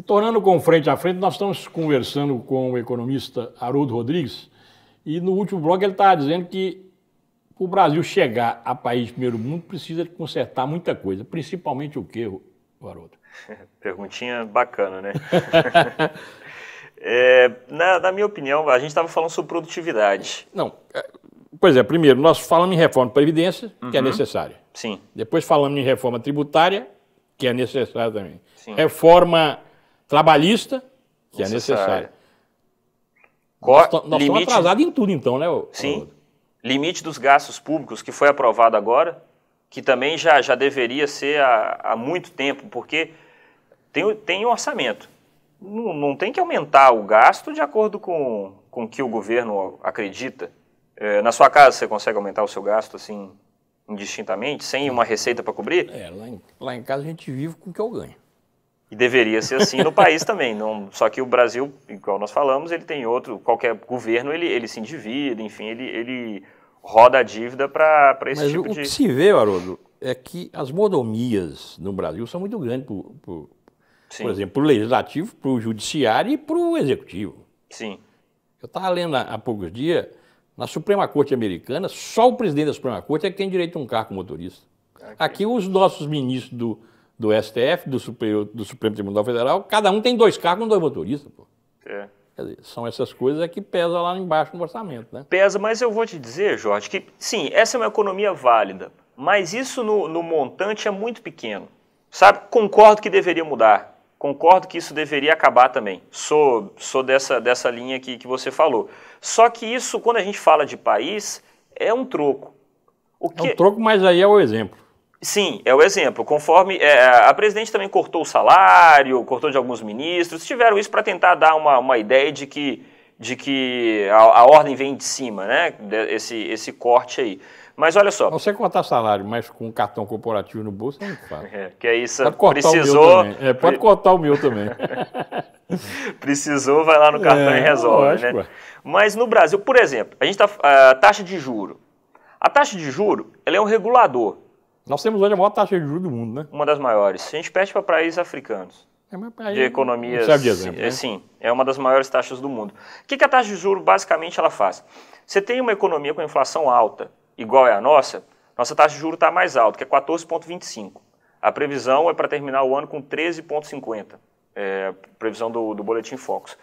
tornando com frente a frente, nós estamos conversando com o economista Haroldo Rodrigues e no último bloco ele estava dizendo que para o Brasil chegar a país de primeiro mundo precisa de consertar muita coisa, principalmente o quê, Haroldo? Perguntinha bacana, né? Na minha opinião, a gente estava falando sobre produtividade. Não, pois é, primeiro nós falamos em reforma de previdência, que é necessária. Sim. Depois falamos em reforma tributária, que é necessária também. Sim. Reforma trabalhista, que é necessária. Nós estamos atrasados em tudo, então, né? Sim. Limite dos gastos públicos, que foi aprovado agora, que também já deveria ser há muito tempo, porque tem um orçamento. Não tem que aumentar o gasto de acordo com o que o governo acredita. Na sua casa, você consegue aumentar o seu gasto assim, indistintamente, sem uma receita para cobrir? Lá em casa a gente vive com o que eu ganho. E deveria ser assim no país também. Só que o Brasil, igual nós falamos, ele tem qualquer governo, ele se endivida, enfim, ele roda a dívida para esse Mas tipo de... o que se vê, Haroldo, é que as mordomias no Brasil são muito grandes, por exemplo, para o Legislativo, para o Judiciário e para o Executivo. Sim. Eu estava lendo há poucos dias, na Suprema Corte Americana, só o presidente da Suprema Corte é que tem direito a um carro com motorista. Aqui os nossos ministros do STF, do Supremo Tribunal Federal, cada um tem 2 carros com 2 motoristas. Pô. Quer dizer, são essas coisas que pesam lá embaixo no orçamento, né? Pesa, mas eu vou te dizer, Jorge, que sim, essa é uma economia válida, mas isso no montante é muito pequeno. Sabe, concordo que deveria mudar, concordo que isso deveria acabar também, sou dessa linha que você falou. Só que isso, quando a gente fala de país, é um troco. É um troco, mas aí é o exemplo. Sim, é o exemplo. Conforme a presidente também cortou o salário, cortou de alguns ministros, tiveram isso para tentar dar uma ideia de que a ordem vem de cima, né? Esse corte aí. Mas olha só. Você cortar salário, mas com um cartão corporativo no bolso, não faz. Que é isso. Pode cortar precisou. O meu também. Pode cortar o meu também. Precisou, vai lá no cartão e resolve, lógico, né? Mas no Brasil, por exemplo, a gente a taxa de juro. A taxa de juro, ela é um regulador. Nós temos hoje a maior taxa de juros do mundo, né? Uma das maiores. A gente pede para países africanos. De economias, serve de exemplo, né? Sim, é uma das maiores taxas do mundo. O que a taxa de juros basicamente ela faz? Você tem uma economia com inflação alta, igual é a nossa taxa de juros está mais alta, que é 14,25. A previsão é para terminar o ano com 13,50. Previsão do Boletim Focus.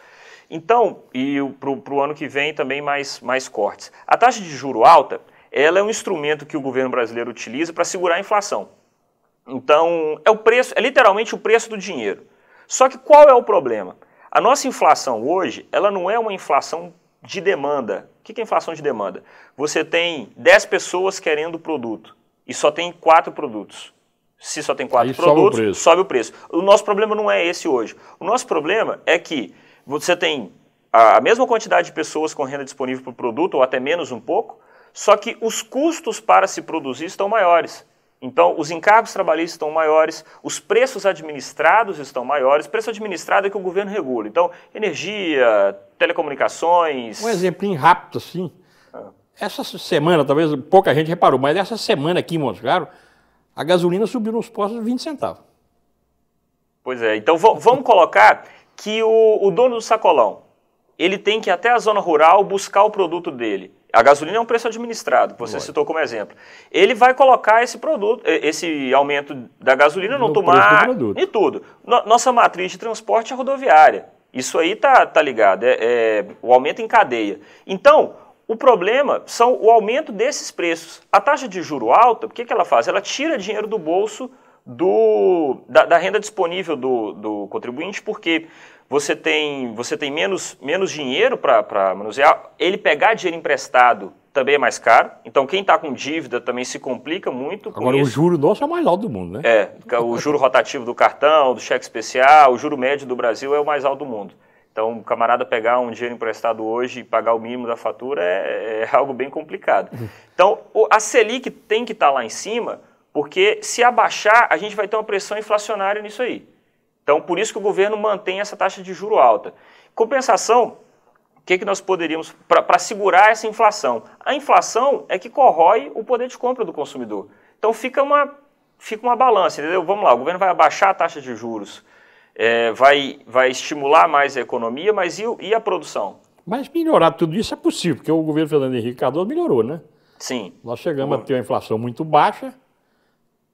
Então, e para o ano que vem também mais cortes. A taxa de juro alta, ela é um instrumento que o governo brasileiro utiliza para segurar a inflação. Então, é literalmente o preço do dinheiro. Só que qual é o problema? A nossa inflação hoje, ela não é uma inflação de demanda. O que é inflação de demanda? Você tem 10 pessoas querendo o produto e só tem 4 produtos. Se só tem 4 produtos, sobe o preço. O nosso problema não é esse hoje. O nosso problema é que você tem a mesma quantidade de pessoas com renda disponível para o produto, ou até menos um pouco, só que os custos para se produzir estão maiores. Então, os encargos trabalhistas estão maiores, os preços administrados estão maiores. Preço administrado é que o governo regula. Então, energia, telecomunicações... Um exemplinho rápido, assim. Essa semana, talvez pouca gente reparou, mas essa semana aqui em Montes Claros, a gasolina subiu nos postos 20 centavos. Pois é. Então, vamos colocar que o dono do sacolão, ele tem que ir até a zona rural buscar o produto dele. A gasolina é um preço administrado, que você citou como exemplo. Ele vai colocar esse aumento da gasolina no tomar e tudo. Nossa matriz de transporte é rodoviária. Isso aí tá ligado, o aumento em cadeia. Então, o problema são o aumento desses preços. A taxa de juro alta, o que ela faz? Ela tira dinheiro do bolso da renda disponível do contribuinte, porque você tem menos dinheiro para manusear. Ele pegar dinheiro emprestado também é mais caro. Então, quem está com dívida também se complica muito. Agora, o juro nosso é o mais alto do mundo, né? O juro rotativo do cartão, do cheque especial, o juro médio do Brasil é o mais alto do mundo. Então, o camarada pegar um dinheiro emprestado hoje e pagar o mínimo da fatura é algo bem complicado. Então, a Selic tem que estar lá em cima, porque se abaixar, a gente vai ter uma pressão inflacionária nisso aí. Então, por isso que o governo mantém essa taxa de juro alta. Compensação, o que nós poderíamos, para segurar essa inflação? A inflação é que corrói o poder de compra do consumidor. Então, fica uma balança, entendeu? Vamos lá, o governo vai abaixar a taxa de juros. vai estimular mais a economia, mas e a produção? Mas melhorar tudo isso é possível, porque o governo Fernando Henrique Cardoso melhorou, né? Sim. Nós chegamos a ter uma inflação muito baixa,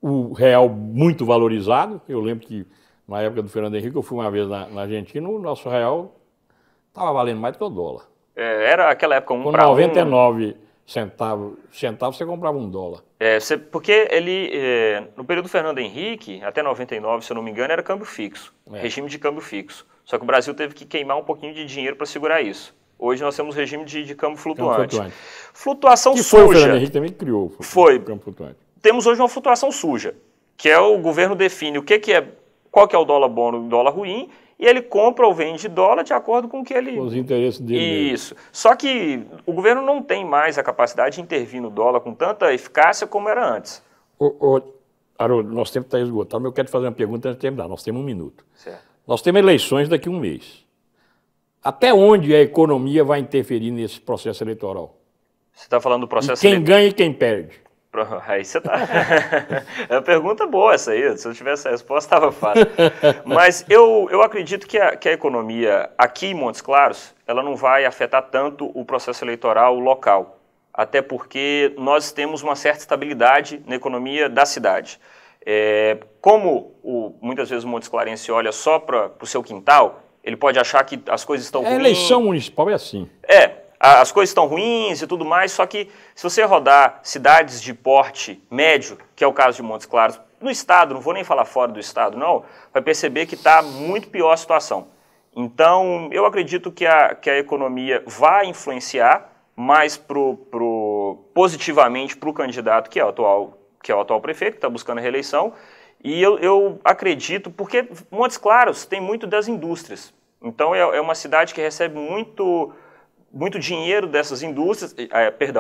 o real muito valorizado. Eu lembro que na época do Fernando Henrique, eu fui uma vez na Argentina, o nosso real estava valendo mais do que o dólar. Era aquela época com 99 centavos você comprava $1. Porque no período do Fernando Henrique, até 99, se eu não me engano, era câmbio fixo, regime de câmbio fixo. Só que o Brasil teve que queimar um pouquinho de dinheiro para segurar isso. Hoje nós temos regime de câmbio flutuante. Flutuação suja. Foi o Fernando Henrique também criou o câmbio flutuante. Temos hoje uma flutuação suja, que é o governo define qual que é o dólar bom e o dólar ruim, e ele compra ou vende dólar de acordo com o que ele... os interesses dele. Isso. Só que o governo não tem mais a capacidade de intervir no dólar com tanta eficácia como era antes. Haroldo, nosso tempo está esgotado, mas eu quero te fazer uma pergunta antes de terminar. Nós temos 1 minuto. Certo. Nós temos eleições daqui a 1 mês. Até onde a economia vai interferir nesse processo eleitoral? Você está falando do processo eleitoral? Quem ganha e quem perde? Aí você tá... É uma pergunta boa essa aí. Se eu tivesse a resposta, estava fácil. Mas eu acredito que a economia aqui em Montes Claros, ela não vai afetar tanto o processo eleitoral local. Até porque nós temos uma certa estabilidade na economia da cidade. Como muitas vezes o Montes Clarense olha só para o seu quintal, ele pode achar que as coisas estão ruins. A eleição municipal é assim. As coisas estão ruins e tudo mais, só que se você rodar cidades de porte médio, que é o caso de Montes Claros, no estado, não vou nem falar fora do estado não, vai perceber que está muito pior a situação. Então, eu acredito que a economia vai influenciar mais positivamente para o candidato que é o atual prefeito, que está buscando a reeleição, e eu acredito, porque Montes Claros tem muito das indústrias, então é uma cidade que recebe muito dinheiro dessas indústrias,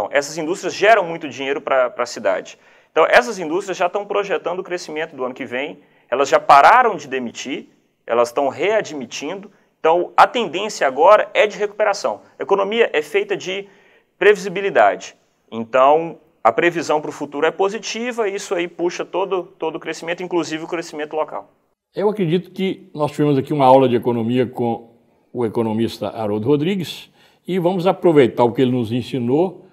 essas indústrias geram muito dinheiro para a cidade. Então, essas indústrias já estão projetando o crescimento do ano que vem, elas já pararam de demitir, elas estão readmitindo, então a tendência agora é de recuperação. A economia é feita de previsibilidade, então a previsão para o futuro é positiva e isso aí puxa todo o crescimento, inclusive o crescimento local. Eu acredito que nós tivemos aqui uma aula de economia com o economista Haroldo Rodrigues, e vamos aproveitar o que ele nos ensinou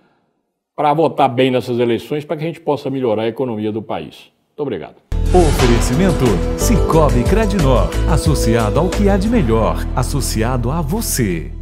para votar bem nessas eleições, para que a gente possa melhorar a economia do país. Muito obrigado. Oferecimento Sicoob Credinor, associado ao que há de melhor, associado a você.